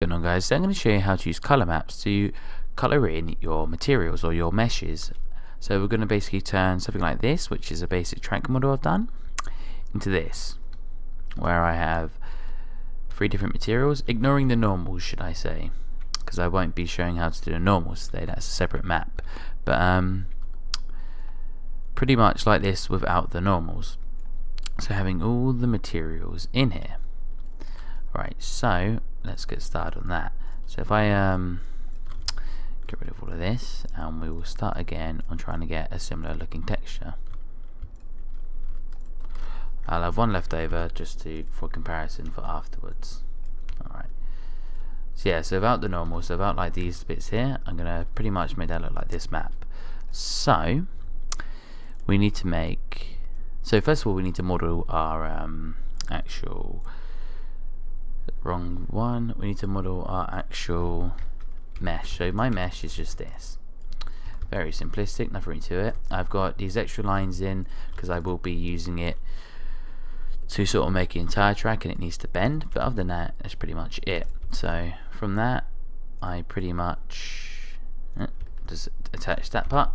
going on, guys? So I'm going to show you how to use color maps to color in your materials or your meshes. So we're going to basically turn something like this, which is a basic track model I've done, into this, where I have 3 different materials, ignoring the normals, should I say, because I won't be showing how to do the normals today. That's a separate map, but pretty much like this without the normals. So having all the materials in here. Right, so let's get started on that. So if I get rid of all of this, and we will start again on trying to get a similar looking texture. I'll have one left over just for comparison for afterwards. Alright. So yeah, so without the normal, so without like these bits here, I'm gonna pretty much make that look like this map. So we need to make, so first of all we need to model our actual, wrong one, we need to model our actual mesh. So my mesh is just this, very simplistic, nothing to it. I've got these extra lines in because I will be using it to sort of make the entire track, and it needs to bend, but other than that, that's pretty much it. So from that, I pretty much just attach that part,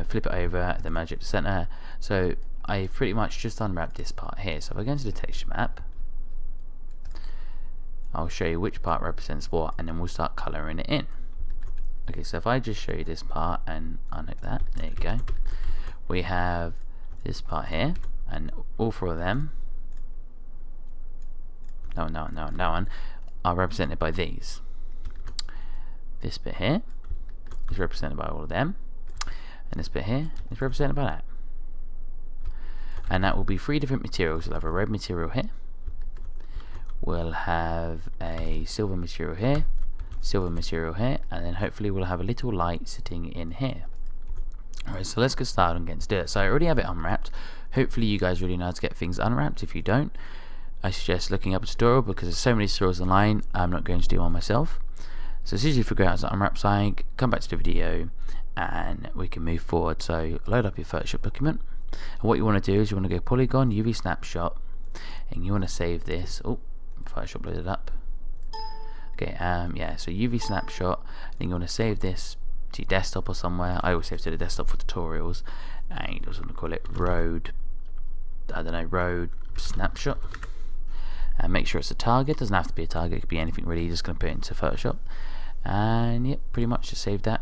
flip it over, then merge it to center. So I pretty much just unwrap this part here. So if I go into the texture map, I'll show you which part represents what, and then we'll start coloring it in. Okay, so if I just show you this part and unhook that, there you go. We have this part here, and all 4 of them, no one, are represented by these. This bit here is represented by all of them, and this bit here is represented by that. And that will be 3 different materials. We'll have a red material here, we'll have a silver material here, silver material here, and then hopefully we'll have a little light sitting in here. Alright, so let's get started on getting to do it. So I already have it unwrapped. Hopefully you guys really know how to get things unwrapped. If you don't, I suggest looking up a tutorial, because there's so many tutorials online. I'm not going to do one myself. So as soon as you figure out how to unwrap something, come back to the video and we can move forward. So load up your Photoshop document, and what you want to do is you want to go Polygons Uv Snapshot, and you want to save this. Oh, Photoshop loaded up. Okay, yeah, so UV Snapshot, then you want to save this to your desktop or somewhere. I always save to the desktop for tutorials, and you just want to call it road snapshot, and make sure it's a target. Doesn't have to be a target, it could be anything really. You're just going to put it into Photoshop, and yep, pretty much just save that.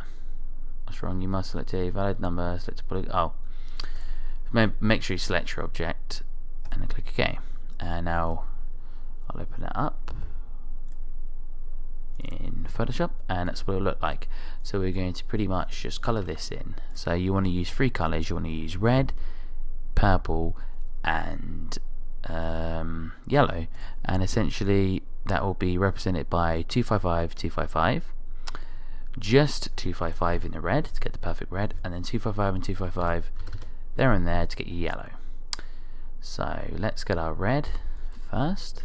What's wrong? You must select a valid number, select a polygon. Oh, make sure you select your object and then click OK. And now I'll open it up in Photoshop, and that's what it'll look like. So we're going to pretty much just color this in. So you want to use 3 colors. You want to use red, purple, and yellow, and essentially that will be represented by 255, 255, just 255 in the red to get the perfect red, and then 255 and 255 there and there to get your yellow. So let's get our red first,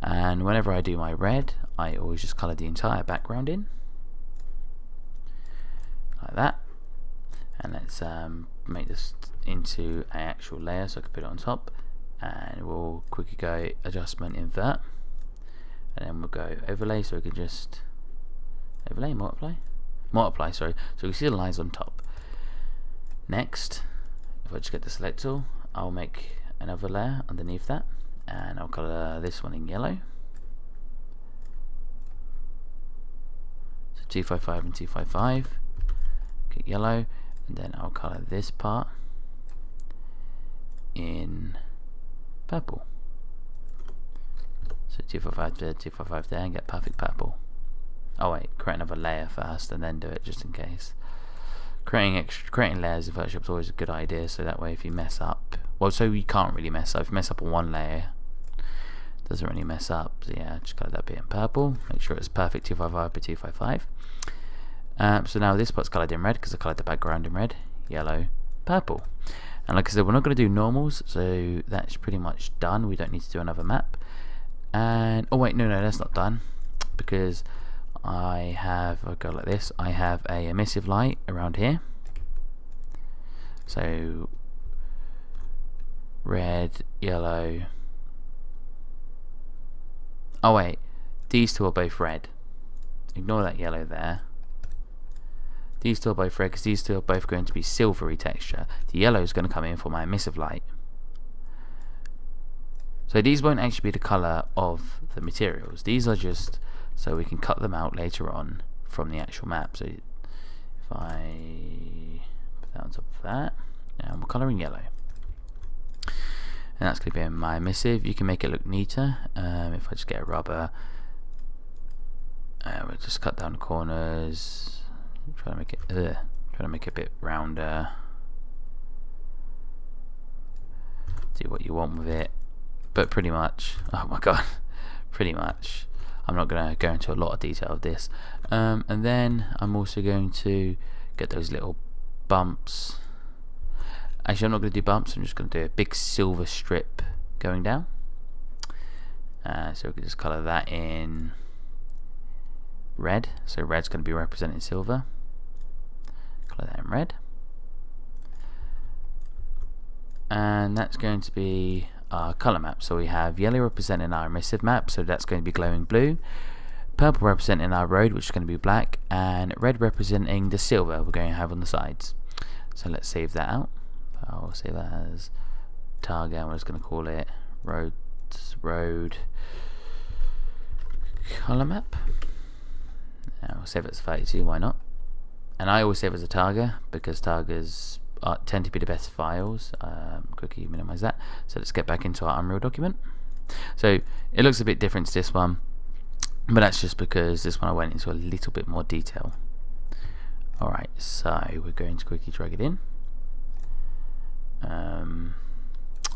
and whenever I do my red, I always just color the entire background in like that. And let's make this into an actual layer so I can put it on top, and we'll quickly go adjustment, invert, and then we'll go overlay, so we can just overlay, multiply, sorry, so we can see the lines on top. Next, if I just get the select tool, I'll make another layer underneath that, and I'll color this one in yellow. So 255 and 255, get yellow, and then I'll color this part in purple. So 255 there, 255 there, and get perfect purple. Oh wait, create another layer first and then do it, just in case. Creating layers in Photoshop is always a good idea, so that way if you mess up, well, so you can't really mess up. If you mess up on one layer, it doesn't really mess up. So yeah, just color that bit in purple, make sure it's perfect 255 by 255. So now this part's coloured in red because I coloured the background in red, yellow, purple. And like I said, we're not going to do normals, so that's pretty much done. We don't need to do another map. And oh wait, no, that's not done, because I have, I'll go like this, I have a emissive light around here. So red, yellow. Oh wait, these two are both red. Ignore that yellow there. These two are both red because these two are both going to be silvery texture. The yellow is going to come in for my emissive light. So these won't actually be the colour of the materials. These are just so we can cut them out later on from the actual map. So if I put that on top of that, and we're colouring yellow. And that's going to be my emissive. You can make it look neater. If I just get a rubber, we'll just cut down the corners. Try to make it a bit rounder. Do what you want with it. But pretty much, oh my god, pretty much. I'm not going to go into a lot of detail of this. And then I'm also going to get those little bumps. Actually, I'm not going to do bumps. I'm just going to do a big silver strip going down. So we can just colour that in red. So red's going to be representing silver. Colour that in red. And that's going to be our colour map. So we have yellow representing our emissive map, so that's going to be glowing blue, purple representing our road, which is going to be black, and red representing the silver we're going to have on the sides. So let's save that out. I'll save that as target, and we're just going to call it road colour map. And we'll save it as 32, why not? And I always save it as a target because targets tend to be the best files. Quickly minimize that. So let's get back into our Unreal document. So it looks a bit different to this one, but that's just because this one I went into a little bit more detail. Alright, so we're going to quickly drag it in.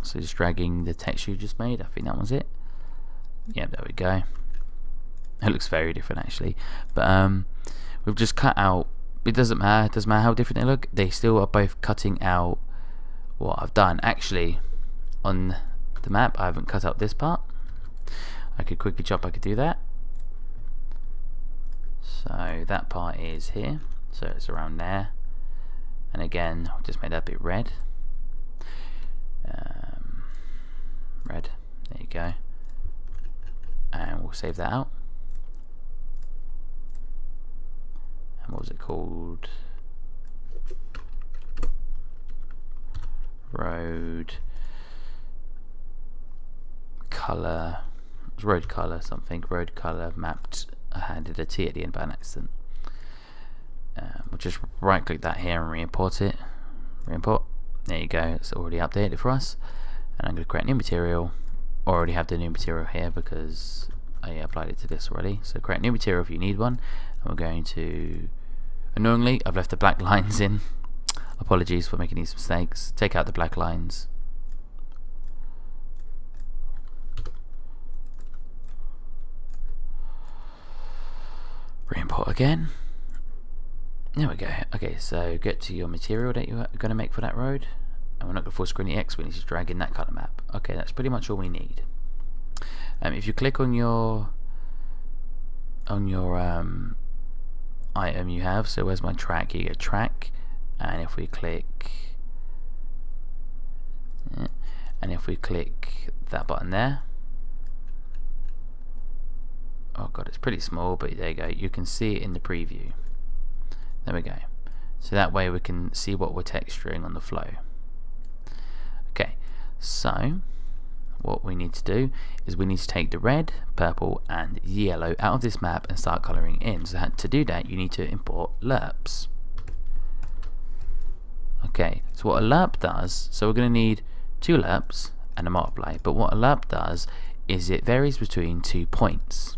So just dragging the texture you just made. I think that was it. Yeah, there we go. It looks very different actually, but we've just cut out. It doesn't matter. It doesn't matter how different they look. They still are both cutting out what I've done. Actually, on the map, I haven't cut out this part. I could quickly chop. I could do that. So that part is here. So it's around there. And again, I've just made that bit red. Red. There you go. And we'll save that out. And what was it called? Road color. It was road color something. Road color mapped. I handed a T at the end by an accident. We'll just right click that here and re-import it. Re-import. There you go. It's already updated for us. And I'm going to create a new material. Already have the new material here because I applied it to this already. So create a new material if you need one. And we're going to, annoyingly, I've left the black lines in. Apologies for making these mistakes. Take out the black lines. Re-import again. There we go. Okay, so get to your material that you're going to make for that road. And we're not going to full screen the X, we need to drag in that colour map. Okay, that's pretty much all we need. If you click on your item you have, so where's my track? You get track, and if we click that button there, oh god, it's pretty small, but there you go. You can see it in the preview. There we go. So that way we can see what we're texturing on the flow. Okay, so what we need to do is we need to take the red, purple and yellow out of this map and start colouring in. So to do that you need to import Lerps. Okay, so what a Lerp does, so we're going to need 2 Lerps and a multiply, but what a Lerp does is it varies between 2 points.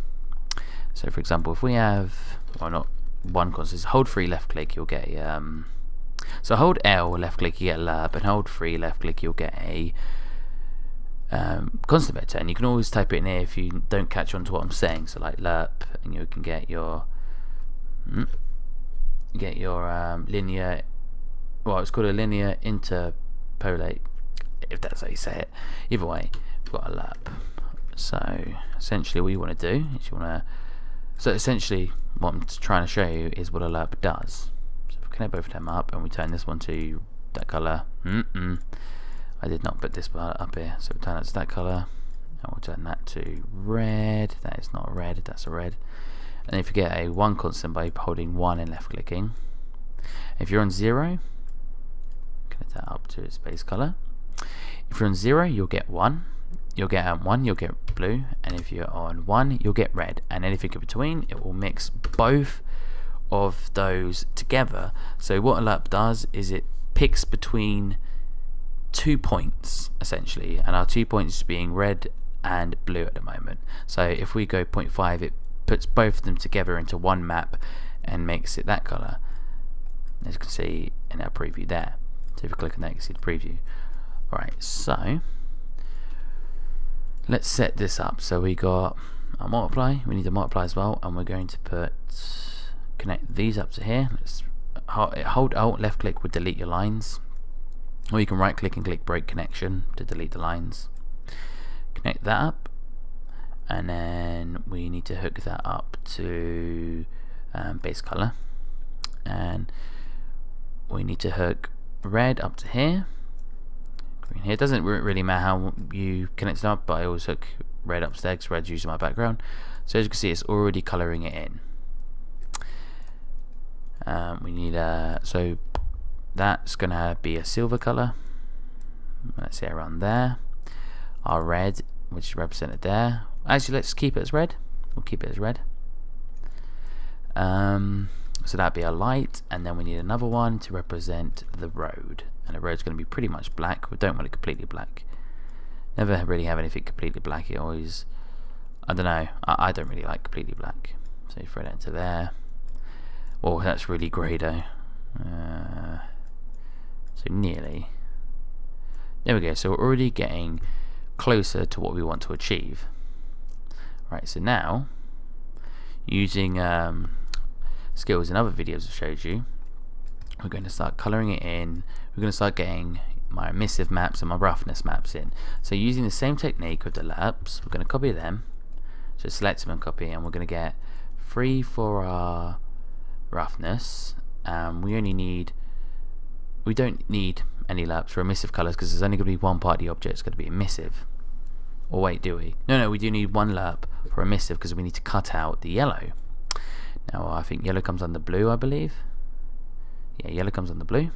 So for example, if we have, well, not one constant, hold 3 left click, you'll get a so hold L left click, you get a Lerp, and hold 3 left click, you'll get a constant vector. And you can always type it in here if you don't catch on to what I'm saying. So like Lerp, and you can get your linear, well, it's called a linear interpolate, if that's how you say it. Either way, we've got a Lerp. So essentially what you want to do is so essentially what I'm trying to show you is what a Lerp does. So if we connect both of them up and we turn this one to that colour, I did not put this part up here, so we turn it to that colour and we'll turn that to red. That is not a red, that's a red. And if you get a 1 constant by holding 1 and left clicking, if you're on 0, connect that up to its base color. If you're on 0, you'll get 1. You'll get 1, you'll get blue, and if you're on 1, you'll get red. And anything in between, it will mix both of those together. So what a lerp does is it picks between 2 points essentially, and our 2 points being red and blue at the moment. So if we go 0.5, it puts both of them together into one map and makes it that color, as you can see in our preview there. So if you click on that, you can see the preview. Right, so let's set this up. So we got our multiply, we need to multiply as well, and we're going to connect these up to here. Let's hold Alt, left click would delete your lines, or you can right click and click break connection to delete the lines. Connect that up, and then we need to hook that up to base color, and we need to hook red up to here, green here. It doesn't really matter how you connect it up, but I always hook red up to there because red's usually my background. So as you can see, it's already coloring it in. We need so that's gonna be a silver color. Let's say around there. Our red, which is represented there. Actually, let's keep it as red. We'll keep it as red. So that'd be a light, and then we need another one to represent the road. And the road's going to be pretty much black. We don't want it completely black. Never really have anything completely black. It always, I don't know. I don't really like completely black. So you throw that into there. Oh, that's really grey though. So nearly. There we go. So we're already getting closer to what we want to achieve. Right. So now, using skills in other videos I've showed you, we're going to start colouring it in. We're going to start getting my emissive maps and my roughness maps in. So using the same technique with the lerps, we're going to copy them. So select them and copy, and we're going to get 3 for our roughness. We don't need any lerps for emissive colours because there's only going to be one part of the object that's going to be emissive. Or wait, do we? No, we do need one lerp for emissive because we need to cut out the yellow. Now I think yellow comes under blue, I believe. Yeah, yellow comes under blue.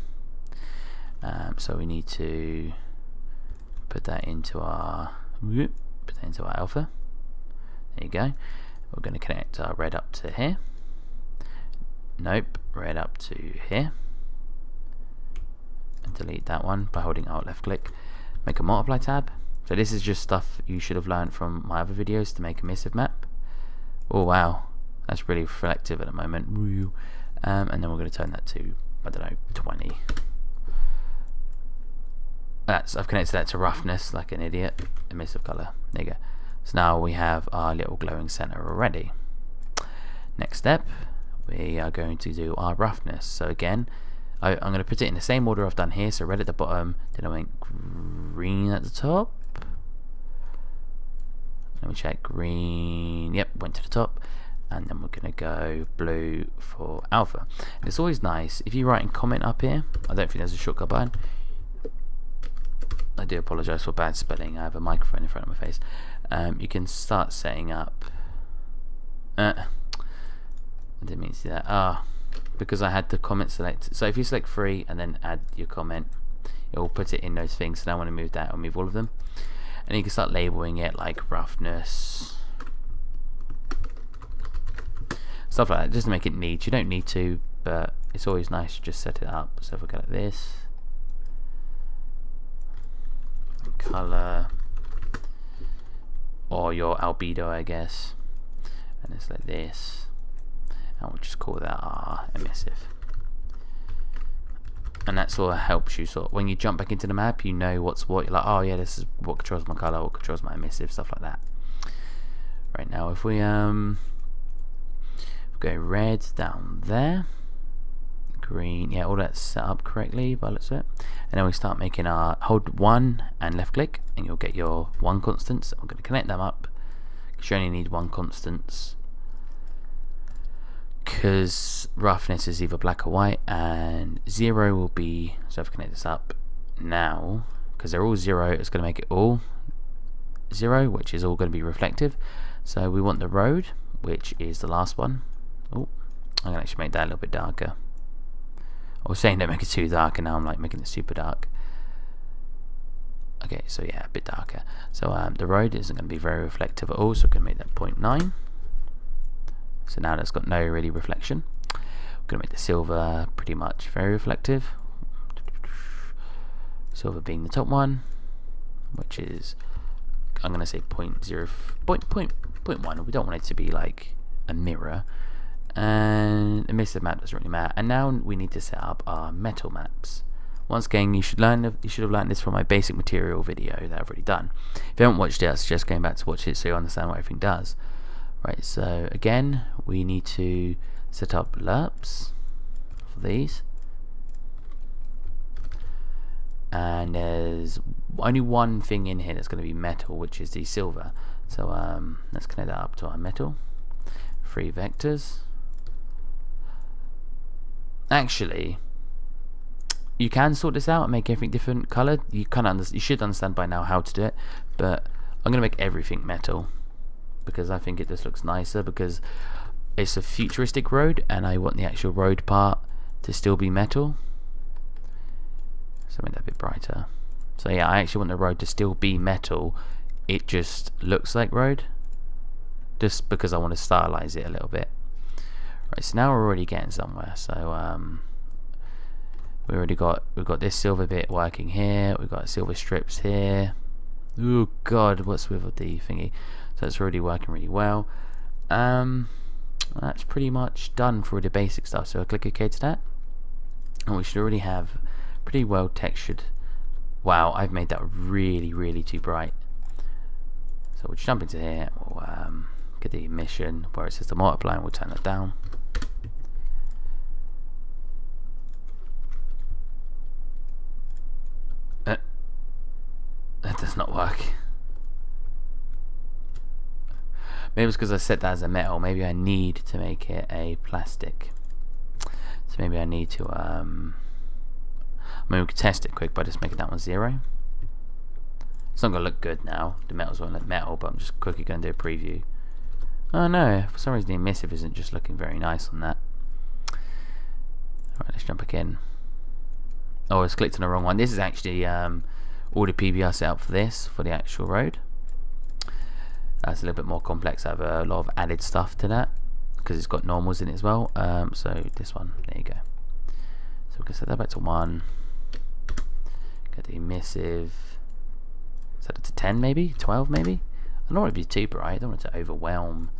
So we need to put that into our alpha. There you go. We're going to connect our red up to here. Nope, red up to here. And delete that one by holding Alt left click. Make a multiply tab. So this is just stuff you should have learned from my other videos to make a emissive map. Oh wow, that's really reflective at the moment. And then we're going to turn that to, I don't know, 20. I've connected that to roughness like an idiot. Emissive color. There you go. So now we have our little glowing center already. Next step, we are going to do our roughness. So again, I'm going to put it in the same order I've done here. So red at the bottom, then I went green at the top. Let me check. Green, yep, went to the top. And then we're going to go blue for alpha. And it's always nice if you write and comment up here. I don't think there's a shortcut button. I do apologise for bad spelling. I have a microphone in front of my face. You can start setting up. I didn't mean to do that. Because I had the comment select. So if you select 3 and then add your comment, it will put it in those things. So now I want to move that. I'll move all of them, and you can start labeling it like roughness, stuff like that, just to make it neat. You don't need to, but it's always nice to just set it up. So if I go like this, color, or your albedo, I guess, and it's like this, and we'll just call that our emissive. And that sort of helps you sort of, when you jump back into the map, you know what's what. You're like, oh yeah, this is what controls my color, what controls my emissive, stuff like that. Right, now if we go red down there, green, yeah, all that's set up correctly by the looks of it. And then we start making our, hold 1 and left click, and you'll get your 1 constants. I'm going to connect them up because you only need 1 constants, because roughness is either black or white, and 0 will be, so if I connect this up now, because they're all 0, it's going to make it all 0, which is all going to be reflective. So we want the road, which is the last one. Oh, I'm going to actually make that a little bit darker. I was saying don't make it too dark, and now I'm like making it super dark. Okay, so yeah, a bit darker. So the road isn't going to be very reflective at all, so we're going to make that 0.9. So now that's got no really reflection. We're going to make the silver pretty much very reflective. Silver being the top one, which is, I'm going to say 0.1. We don't want it to be like a mirror. And the emissive map doesn't really matter. And now we need to set up our metal maps. Once again, you should have learned this from my basic material video that I've already done. If you haven't watched it, I suggest going back to watch it so you understand what everything does. Right, so again, we need to set up Lerps for these. And there's only one thing in here that's going to be metal, which is the silver. So let's connect that up to our metal. 3 vectors. Actually, you can sort this out and make everything different colored. You should understand by now how to do it, but I'm going to make everything metal because I think it just looks nicer, because it's a futuristic road and I want the actual road part to still be metal. So make that a bit brighter. So yeah, I actually want the road to still be metal. It just looks like road, just because I want to stylize it a little bit. Right, so now we're already getting somewhere. So we've got this silver bit working here. We've got silver strips here. Oh god, what's with the thingy? So it's already working really well. That's pretty much done for the basic stuff. So I'll click OK to that, and we should already have pretty well textured. Wow, I've made that really too bright. So we'll jump into here. We'll get the emission where it says the multiply, and we'll turn that down. That does not work. Maybe it's because I set that as a metal. Maybe I need to make it a plastic. So maybe I need to I mean, we can test it quick by just making that one 0. It's not going to look good now. The metals won't look metal, but I'm just quickly going to do a preview. Oh no, for some reason the emissive isn't just looking very nice on that. Alright, let's jump back in. Oh, I just clicked on the wrong one. This is actually all the PBR set up for this, for the actual road. That's a little bit more complex. I have a lot of added stuff to that because it's got normals in it as well. So this one, there you go. So we can set that back to 1. Get the emissive. Set it to 10 maybe? 12 maybe? I don't want it to be too bright. I don't want it to overwhelm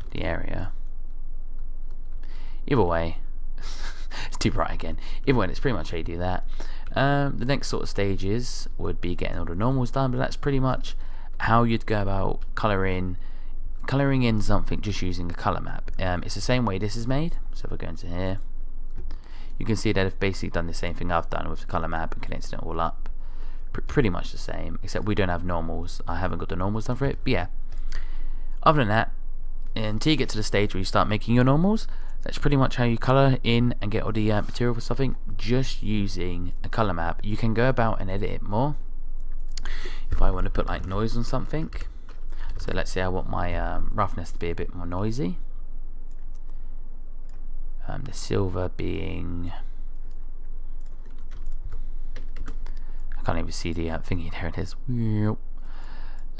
the area. Either way, it's too bright again. Either way, it's pretty much how you do that. The next sort of stages would be getting all the normals done, but that's pretty much how you'd go about colouring in something just using a colour map. It's the same way this is made. So if I go into here, you can see that I've basically done the same thing I've done with the colour map and connected it all up. Pretty much the same, except we don't have normals. I haven't got the normals done for it, but yeah. Other than that, until you get to the stage where you start making your normals, that's pretty much how you colour in and get all the material for something just using a colour map. You can go about and edit it more. If I want to put like noise on something, so let's say I want my roughness to be a bit more noisy. The silver being, I can't even see the thingy, there it is.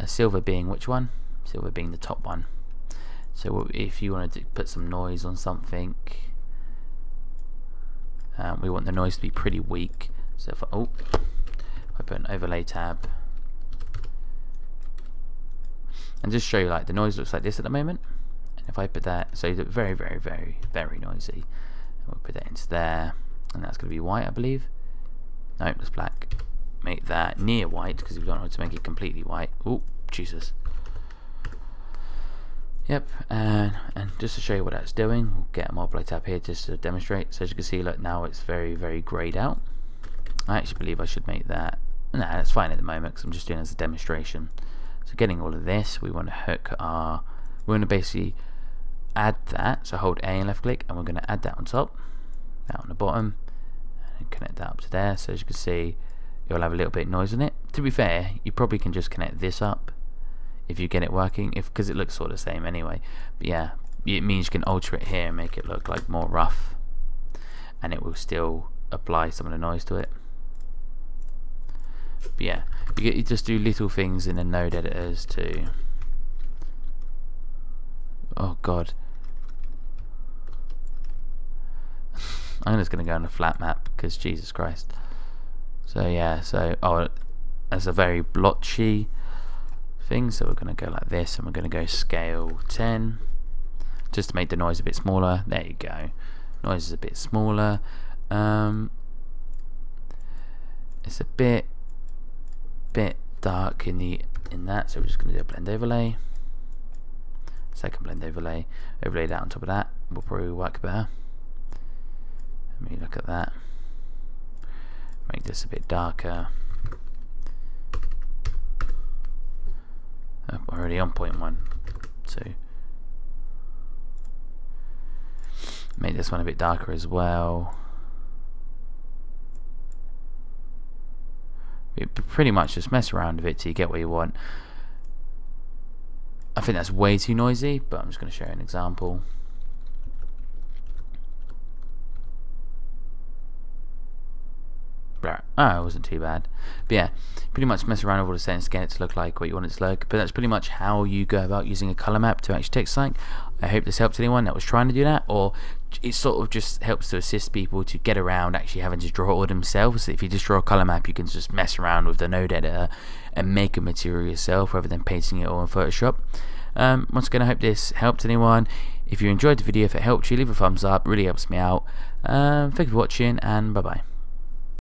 Silver being which one? Silver being the top one. So if you wanted to put some noise on something, we want the noise to be pretty weak. So if I put an overlay tab and just show you, like, the noise looks like this at the moment, and if I put that, so it's very noisy, and we'll put that into there, and that's going to be white, I believe. Nope, it's black. Make that near white because we don't want to make it completely white. Oh Jesus. Yep, and just to show you what that's doing, we'll get a multiply tab here just to demonstrate. So as you can see, look, now it's very greyed out. I actually believe I should make that. Nah, that's fine at the moment because I'm just doing it as a demonstration. So getting all of this, we want to hook our, we want to basically add that. So hold A and left click, and we're going to add that on top, that on the bottom, and connect that up to there. So as you can see, you'll have a little bit of noise on it. To be fair, you probably can just connect this up if you get it working, because it looks sort of the same anyway. But yeah, it means you can alter it here and make it look like more rough, and it will still apply some of the noise to it. But yeah, you just do little things in the node editors to, oh god, I'm just going to go on a flat map because Jesus Christ. So yeah, so that's a very blotchy thing, so we're going to go like this, and we're going to go scale 10 just to make the noise a bit smaller. There you go, noise is a bit smaller. It's a bit dark in that, so we're just going to do a blend overlay, second blend overlay that on top of that will probably work better. Let me look at that, make this a bit darker. Oh, already on 0.1, so make this one a bit darker as well. You pretty much just mess around with it till you get what you want. I think that's way too noisy, but I'm just going to show you an example. Oh, it wasn't too bad. But yeah, pretty much mess around with all the settings to get it to look like what you want it to look. But that's pretty much how you go about using a color map to actually text something. I hope this helps anyone that was trying to do that, or it sort of just helps to assist people to get around actually having to draw it all themselves. If you just draw a color map, you can just mess around with the node editor and make a material yourself rather than pasting it all in Photoshop. Once again, I hope this helped anyone. If you enjoyed the video, if it helped you, leave a thumbs up, really helps me out. Thank you for watching, and bye bye.